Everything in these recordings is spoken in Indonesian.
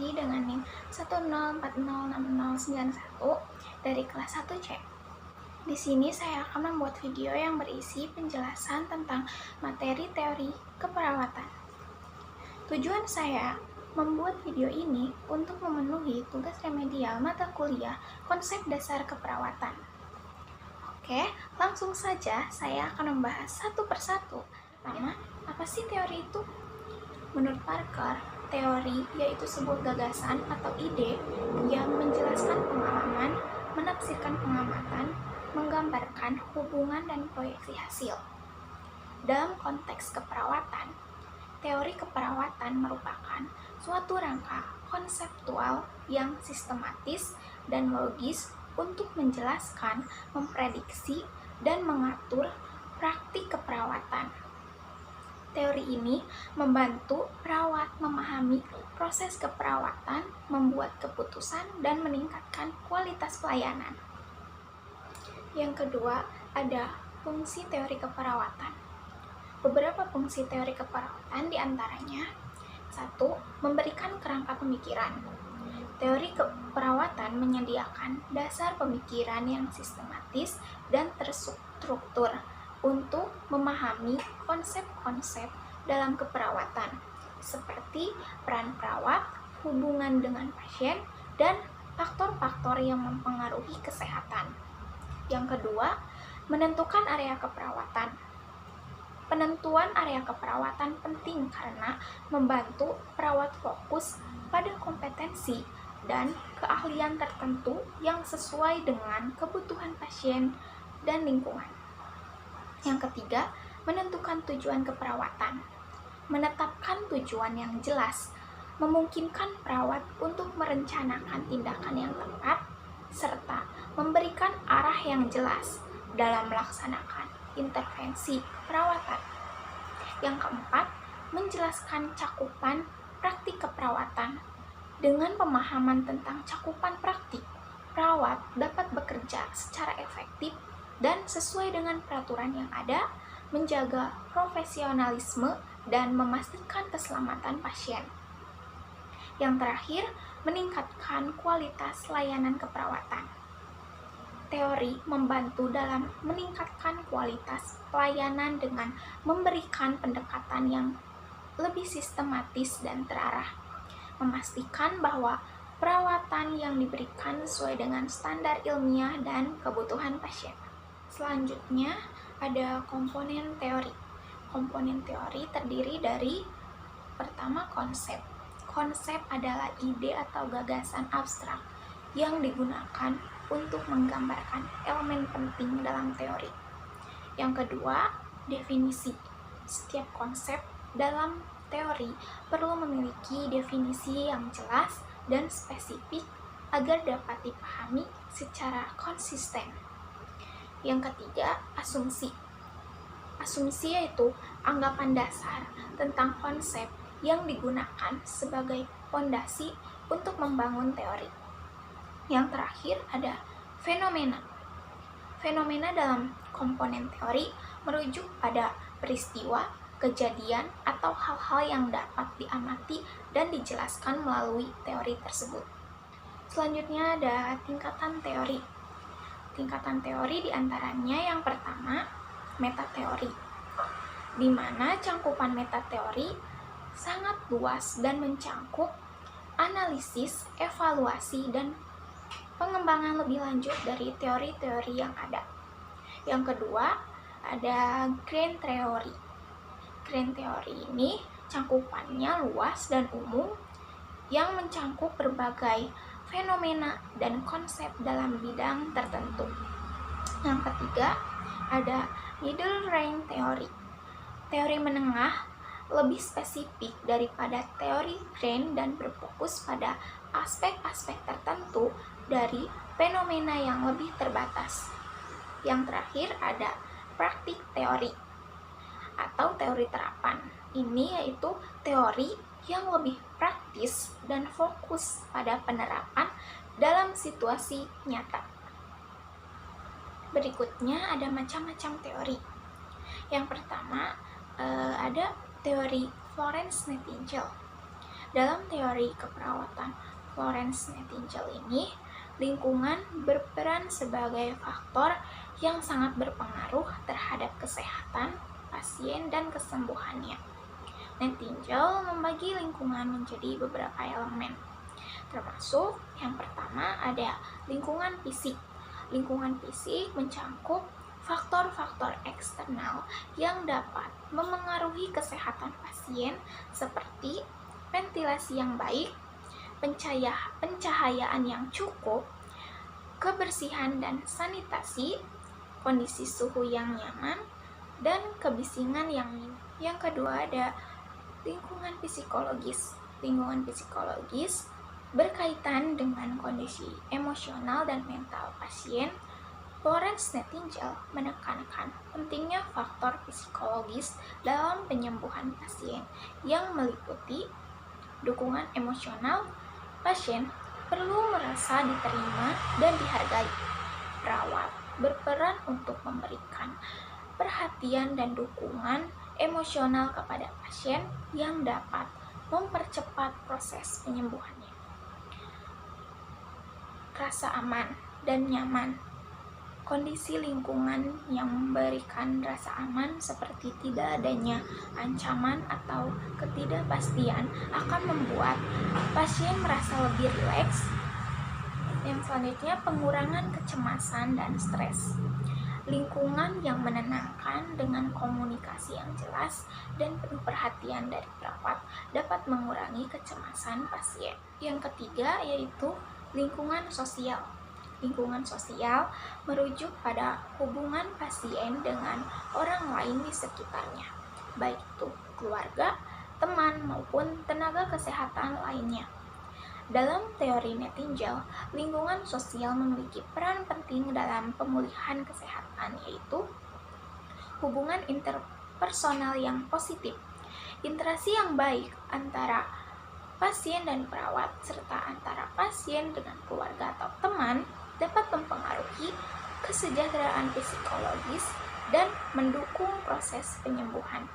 lagi dengan NIM 104060091 dari kelas 1C. Di sini saya akan membuat video yang berisi penjelasan tentang materi teori keperawatan. Tujuan saya membuat video ini untuk memenuhi tugas remedial mata kuliah konsep dasar keperawatan. Oke, langsung saja saya akan membahas satu persatu. Pertama, apa sih teori itu? Menurut Parker, teori yaitu sebuah gagasan atau ide yang menjelaskan pengalaman, menafsirkan pengamatan, menggambarkan hubungan dan proyeksi hasil. Dalam konteks keperawatan, teori keperawatan merupakan suatu rangka konseptual yang sistematis dan logis untuk menjelaskan, memprediksi, dan mengatur praktik keperawatan. Teori ini membantu perawat memahami proses keperawatan, membuat keputusan, dan meningkatkan kualitas pelayanan. Yang kedua, ada fungsi teori keperawatan. Beberapa fungsi teori keperawatan diantaranya: 1. Memberikan kerangka pemikiran. Teori keperawatan menyediakan dasar pemikiran yang sistematis dan terstruktur untuk memahami konsep-konsep dalam keperawatan, seperti peran perawat, hubungan dengan pasien, dan faktor-faktor yang mempengaruhi kesehatan. Yang kedua, menentukan area keperawatan. Penentuan area keperawatan penting karena membantu perawat fokus pada kompetensi dan keahlian tertentu yang sesuai dengan kebutuhan pasien dan lingkungan. Yang ketiga, menentukan tujuan keperawatan. Menetapkan tujuan yang jelas, memungkinkan perawat untuk merencanakan tindakan yang tepat, serta memberikan arah yang jelas dalam melaksanakan intervensi perawatan. Yang keempat, menjelaskan cakupan praktik keperawatan. Dengan pemahaman tentang cakupan praktik, perawat dapat bekerja secara efektif dan sesuai dengan peraturan yang ada, menjaga profesionalisme dan memastikan keselamatan pasien. Yang terakhir, meningkatkan kualitas layanan keperawatan. Teori membantu dalam meningkatkan kualitas pelayanan dengan memberikan pendekatan yang lebih sistematis dan terarah, memastikan bahwa perawatan yang diberikan sesuai dengan standar ilmiah dan kebutuhan pasien. Selanjutnya, ada komponen teori. Komponen teori terdiri dari: pertama, konsep. Konsep adalah ide atau gagasan abstrak yang digunakan untuk menggambarkan elemen penting dalam teori. Yang kedua, definisi. Setiap konsep dalam teori perlu memiliki definisi yang jelas dan spesifik agar dapat dipahami secara konsisten. Yang ketiga, asumsi. Asumsi yaitu anggapan dasar tentang konsep yang digunakan sebagai fondasi untuk membangun teori. Yang terakhir ada fenomena. Fenomena dalam komponen teori merujuk pada peristiwa, kejadian, atau hal-hal yang dapat diamati dan dijelaskan melalui teori tersebut. Selanjutnya ada tingkatan teori. Tingkatan teori diantaranya yang pertama, metateori, di mana cangkupan metateori sangat luas dan mencangkup analisis, evaluasi, dan pengembangan lebih lanjut dari teori-teori yang ada. Yang kedua, ada grand theory. Grand theory ini cangkupannya luas dan umum yang mencangkup berbagai fenomena dan konsep dalam bidang tertentu. Yang ketiga, ada middle range theory. Teori menengah lebih spesifik daripada teori grand dan berfokus pada aspek-aspek tertentu dari fenomena yang lebih terbatas. Yang terakhir ada praktik teori atau teori terapan. Ini yaitu teori yang lebih praktis dan fokus pada penerapan dalam situasi nyata. Berikutnya ada macam-macam teori. Yang pertama ada teori Florence Nightingale. Dalam teori keperawatan Florence Nightingale ini, lingkungan berperan sebagai faktor yang sangat berpengaruh terhadap kesehatan pasien dan kesembuhannya. Nightingale membagi lingkungan menjadi beberapa elemen, termasuk yang pertama ada lingkungan fisik. Lingkungan fisik mencakup faktor-faktor eksternal yang dapat memengaruhi kesehatan pasien seperti ventilasi yang baik, pencahayaan yang cukup, kebersihan dan sanitasi, kondisi suhu yang nyaman, dan kebisingan yang minim. Yang kedua ada lingkungan psikologis. Lingkungan psikologis berkaitan dengan kondisi emosional dan mental pasien. Florence Nightingale menekankan pentingnya faktor psikologis dalam penyembuhan pasien yang meliputi dukungan emosional. Pasien perlu merasa diterima dan dihargai. Perawat berperan untuk memberikan perhatian dan dukungan emosional kepada pasien yang dapat mempercepat proses penyembuhannya. Rasa aman dan nyaman. Kondisi lingkungan yang memberikan rasa aman seperti tidak adanya ancaman atau ketidakpastian akan membuat pasien merasa lebih rileks. Yang selanjutnya, pengurangan kecemasan dan stres. Lingkungan yang menenangkan dengan komunikasi yang jelas dan penuh perhatian dari perawat dapat mengurangi kecemasan pasien. Yang ketiga yaitu lingkungan sosial. Lingkungan sosial merujuk pada hubungan pasien dengan orang lain di sekitarnya, baik itu keluarga, teman, maupun tenaga kesehatan lainnya. Dalam teori Nightingale, lingkungan sosial memiliki peran penting dalam pemulihan kesehatan, yaitu hubungan interpersonal yang positif, interaksi yang baik antara pasien dan perawat, serta antara pasien dengan keluarga atau teman dapat mempengaruhi kesejahteraan psikologis dan mendukung proses penyembuhan.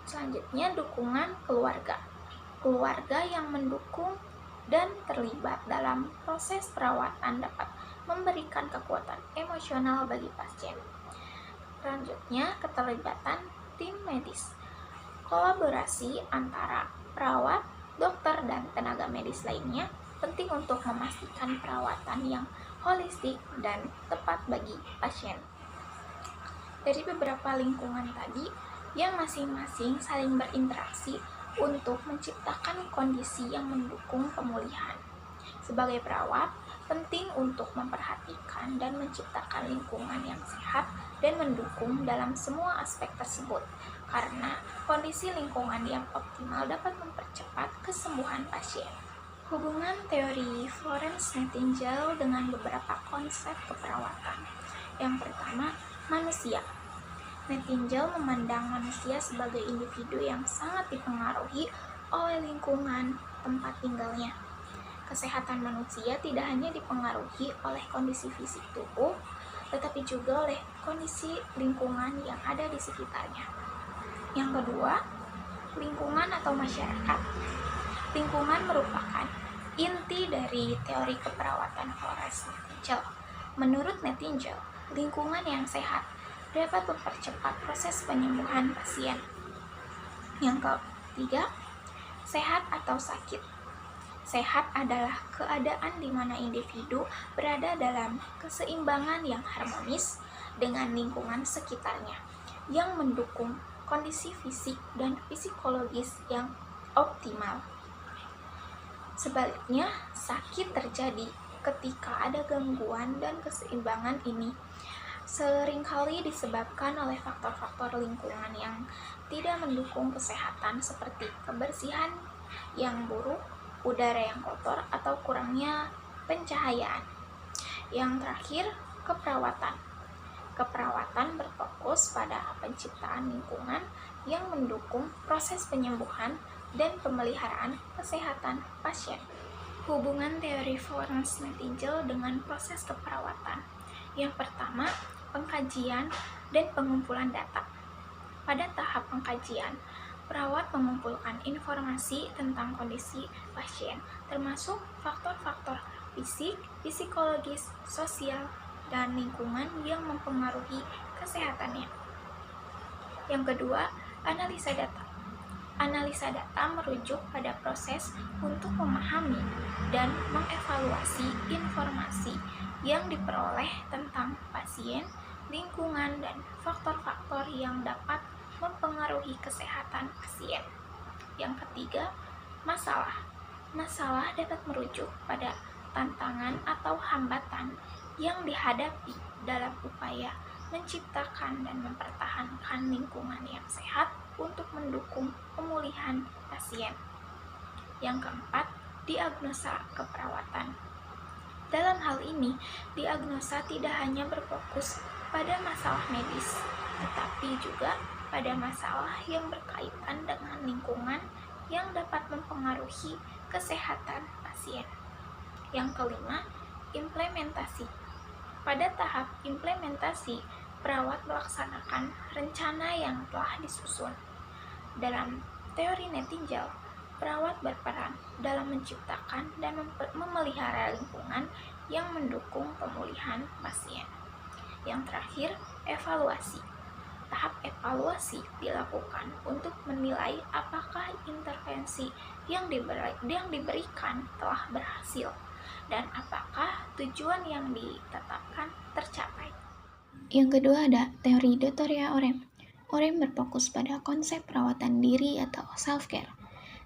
Selanjutnya, dukungan keluarga. Keluarga yang mendukung dan terlibat dalam proses perawatan dapat memberikan kekuatan emosional bagi pasien. Selanjutnya, keterlibatan tim medis. Kolaborasi antara perawat, dokter, dan tenaga medis lainnya penting untuk memastikan perawatan yang holistik dan tepat bagi pasien. Dari beberapa lingkungan tadi yang masing-masing saling berinteraksi untuk menciptakan kondisi yang mendukung pemulihan. Sebagai perawat, penting untuk memperhatikan dan menciptakan lingkungan yang sehat dan mendukung dalam semua aspek tersebut, karena kondisi lingkungan yang optimal dapat mempercepat kesembuhan pasien. Hubungan teori Florence Nightingale dengan beberapa konsep keperawatan. Yang pertama, manusia. Nightingale memandang manusia sebagai individu yang sangat dipengaruhi oleh lingkungan tempat tinggalnya. Kesehatan manusia tidak hanya dipengaruhi oleh kondisi fisik tubuh, tetapi juga oleh kondisi lingkungan yang ada di sekitarnya. Yang kedua, lingkungan atau masyarakat. Lingkungan merupakan inti dari teori keperawatan Florence Nightingale. Menurut Nightingale, lingkungan yang sehat dapat mempercepat proses penyembuhan pasien. Yang ketiga, sehat atau sakit. Sehat adalah keadaan di mana individu berada dalam keseimbangan yang harmonis dengan lingkungan sekitarnya, yang mendukung kondisi fisik dan psikologis yang optimal. Sebaliknya, sakit terjadi ketika ada gangguan dan keseimbangan ini seringkali disebabkan oleh faktor-faktor lingkungan yang tidak mendukung kesehatan seperti kebersihan yang buruk, udara yang kotor, atau kurangnya pencahayaan. Yang terakhir, keperawatan. Keperawatan berfokus pada penciptaan lingkungan yang mendukung proses penyembuhan dan pemeliharaan kesehatan pasien. Hubungan teori Florence Nightingale dengan proses keperawatan. Yang pertama, pengkajian dan pengumpulan data. Pada tahap pengkajian, perawat mengumpulkan informasi tentang kondisi pasien, termasuk faktor-faktor fisik, psikologis, sosial, dan lingkungan yang mempengaruhi kesehatannya. Yang kedua, analisa data. Analisa data merujuk pada proses untuk memahami dan mengevaluasi informasi yang diperoleh tentang pasien, lingkungan, dan faktor-faktor yang dapat mempengaruhi kesehatan pasien. Yang ketiga, masalah. Masalah dapat merujuk pada tantangan atau hambatan yang dihadapi dalam upaya menciptakan dan mempertahankan lingkungan yang sehat untuk mendukung pemulihan pasien. Yang keempat, diagnosa keperawatan. Dalam hal ini, diagnosa tidak hanya berfokus pada masalah medis, tetapi juga pada masalah yang berkaitan dengan lingkungan yang dapat mempengaruhi kesehatan pasien. Yang kelima, implementasi. Pada tahap implementasi, perawat melaksanakan rencana yang telah disusun. Dalam teori Nightingale, perawat berperan dalam menciptakan dan memelihara lingkungan yang mendukung pemulihan pasien. Yang terakhir, evaluasi. Tahap evaluasi dilakukan untuk menilai apakah intervensi yang diberikan telah berhasil dan apakah tujuan yang ditetapkan tercapai. Yang kedua ada teori Dottoria Orem. Orem berfokus pada konsep perawatan diri atau self-care.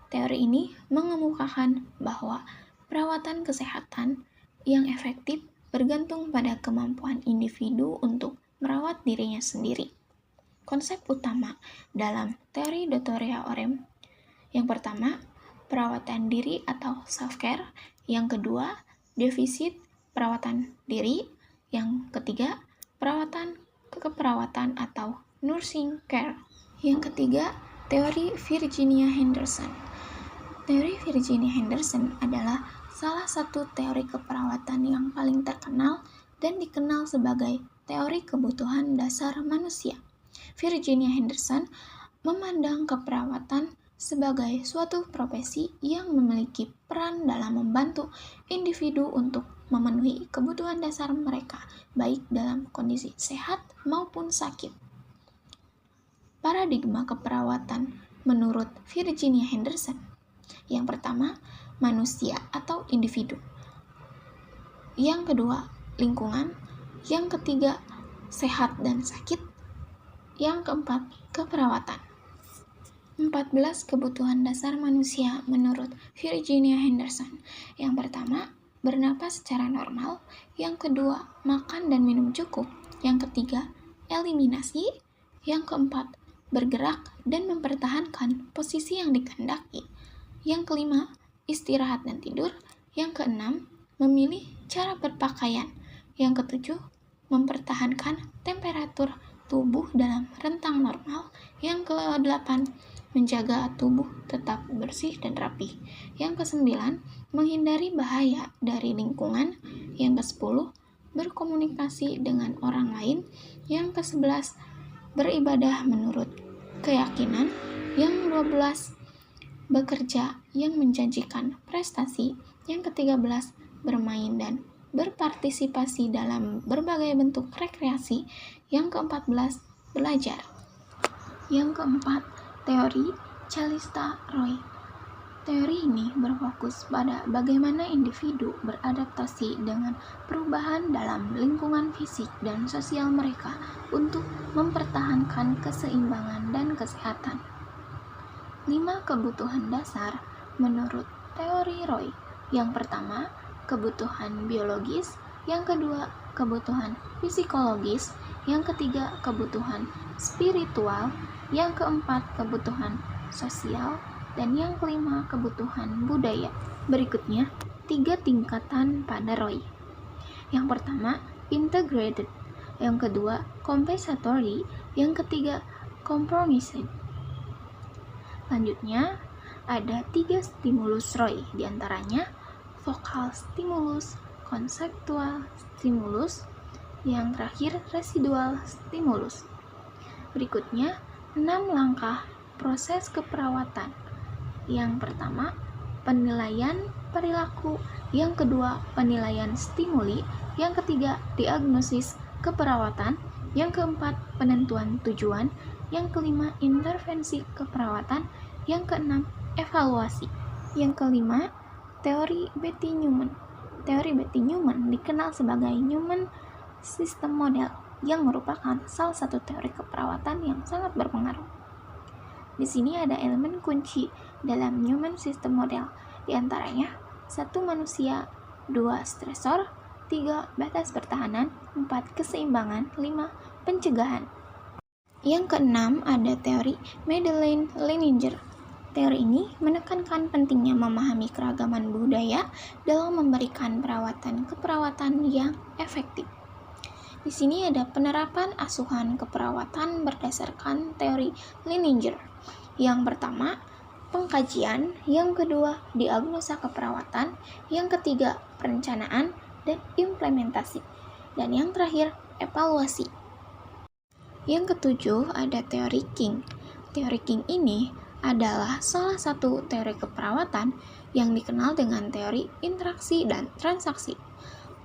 Teori ini mengemukakan bahwa perawatan kesehatan yang efektif bergantung pada kemampuan individu untuk merawat dirinya sendiri. Konsep utama dalam teori Dottoria Orem, yang pertama, perawatan diri atau self-care. Yang kedua, defisit perawatan diri. Yang ketiga, keperawatan atau nursing care. Yang ketiga, teori Virginia Henderson. Teori Virginia Henderson adalah salah satu teori keperawatan yang paling terkenal dan dikenal sebagai teori kebutuhan dasar manusia. Virginia Henderson memandang keperawatan sebagai suatu profesi yang memiliki peran dalam membantu individu untuk memenuhi kebutuhan dasar mereka, baik dalam kondisi sehat maupun sakit. Paradigma keperawatan menurut Virginia Henderson. Yang pertama, manusia atau individu. Yang kedua, lingkungan. Yang ketiga, sehat dan sakit. Yang keempat, keperawatan. 14 kebutuhan dasar manusia menurut Virginia Henderson. Yang pertama, bernapas secara normal. Yang kedua, makan dan minum cukup. Yang ketiga, eliminasi. Yang keempat, bergerak dan mempertahankan posisi yang dikehendaki. Yang kelima, istirahat dan tidur. Yang keenam, memilih cara berpakaian. Yang ketujuh, mempertahankan temperatur tubuh dalam rentang normal. Yang kedelapan, menjaga tubuh tetap bersih dan rapi. Yang kesembilan, menghindari bahaya dari lingkungan. Yang kesepuluh, berkomunikasi dengan orang lain. Yang kesebelas, beribadah menurut keyakinan. Yang 12, bekerja yang menjanjikan prestasi. Yang ke-13, bermain dan berpartisipasi dalam berbagai bentuk rekreasi. Yang ke-14, belajar. Yang keempat, teori Callista Roy. Teori ini berfokus pada bagaimana individu beradaptasi dengan perubahan dalam lingkungan fisik dan sosial mereka untuk mempertahankan keseimbangan dan kesehatan. 5 kebutuhan dasar menurut teori Roy. Yang pertama, kebutuhan biologis. Yang kedua, kebutuhan psikologis. Yang ketiga, kebutuhan spiritual. Yang keempat, kebutuhan sosial. Dan yang kelima, kebutuhan budaya. Berikutnya, 3 tingkatan pada Roy. Yang pertama, integrated. Yang kedua, compensatory. Yang ketiga, compromised. Selanjutnya, ada 3 stimulus Roy, diantaranya vokal stimulus, konseptual stimulus, yang terakhir residual stimulus. Berikutnya, 6 langkah proses keperawatan. Yang pertama, penilaian perilaku. Yang kedua, penilaian stimuli. Yang ketiga, diagnosis keperawatan. Yang keempat, penentuan tujuan. Yang kelima, intervensi keperawatan. Yang keenam, evaluasi. Yang kelima, teori Betty Newman. Teori Betty Newman dikenal sebagai Newman System Model, yang merupakan salah satu teori keperawatan yang sangat berpengaruh. Di sini ada elemen kunci dalam Newman System Model, di antaranya 1. Manusia, 2. Stresor, 3. Batas pertahanan, 4. Keseimbangan, 5. Pencegahan. Yang keenam ada teori Madeleine-Leininger. Teori ini menekankan pentingnya memahami keragaman budaya dalam memberikan keperawatan yang efektif. Di sini ada penerapan asuhan keperawatan berdasarkan teori Leininger. Yang pertama, pengkajian. Yang kedua, diagnosa keperawatan. Yang ketiga, perencanaan dan implementasi. Dan yang terakhir, evaluasi. Yang ketujuh ada teori King. Teori King ini adalah salah satu teori keperawatan yang dikenal dengan teori interaksi dan transaksi.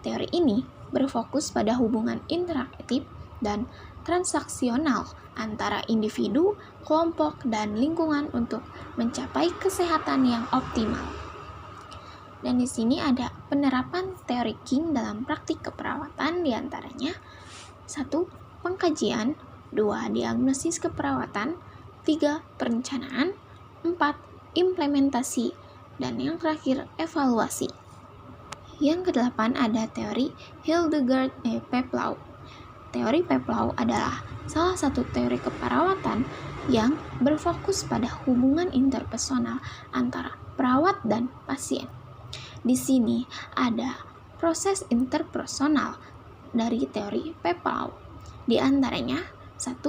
Teori ini berfokus pada hubungan interaktif dan transaksional antara individu, kelompok, dan lingkungan untuk mencapai kesehatan yang optimal. Dan di sini ada penerapan teori King dalam praktik keperawatan, diantaranya 1. Pengkajian, 2. Diagnosis keperawatan, 3. Perencanaan, 4. Implementasi, dan yang terakhir evaluasi. Yang kedelapan ada teori Hildegard Peplau. Teori Peplau adalah salah satu teori keperawatan yang berfokus pada hubungan interpersonal antara perawat dan pasien. Di sini ada proses interpersonal dari teori Peplau. Di antaranya 1.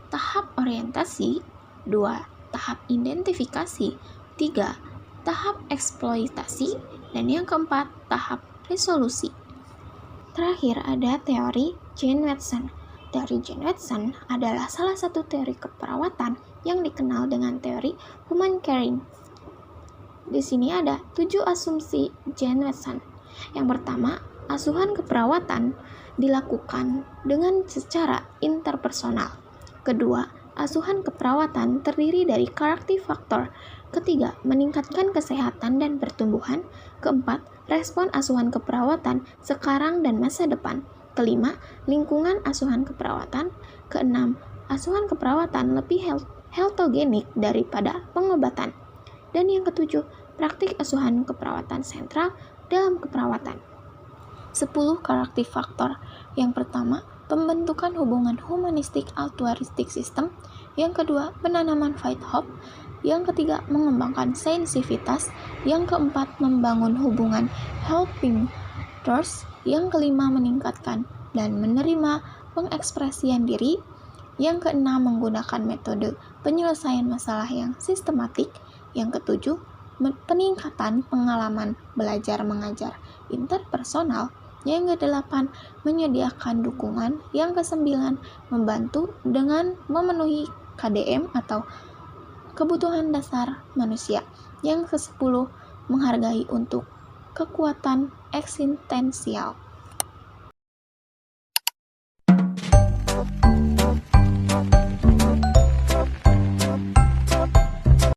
Tahap orientasi, 2. Tahap identifikasi, 3. Tahap eksploitasi, dan yang keempat, tahap resolusi. Terakhir ada teori Jane Watson. Teori Jane Watson adalah salah satu teori keperawatan yang dikenal dengan teori human caring. Di sini ada 7 asumsi Jane Watson. Yang pertama, asuhan keperawatan dilakukan dengan secara interpersonal. Kedua, asuhan keperawatan terdiri dari karakter faktor. Ketiga, meningkatkan kesehatan dan pertumbuhan. Keempat, respon asuhan keperawatan sekarang dan masa depan. Kelima, lingkungan asuhan keperawatan. Keenam, asuhan keperawatan lebih heterogenik daripada pengobatan. Dan yang ketujuh, praktik asuhan keperawatan sentral dalam keperawatan. 10 karakter faktor. Yang pertama, pembentukan hubungan humanistik altruistik sistem. Yang kedua, penanaman fight hope. Yang ketiga, mengembangkan sensitivitas. Yang keempat, membangun hubungan helping trust. Yang kelima, meningkatkan dan menerima pengekspresian diri. Yang keenam, menggunakan metode penyelesaian masalah yang sistematik. Yang ketujuh, peningkatan pengalaman belajar mengajar interpersonal. Yang kedelapan, menyediakan dukungan. Yang kesembilan, membantu dengan memenuhi KDM atau kebutuhan dasar manusia. Yang ke-10, menghargai untuk kekuatan eksistensial.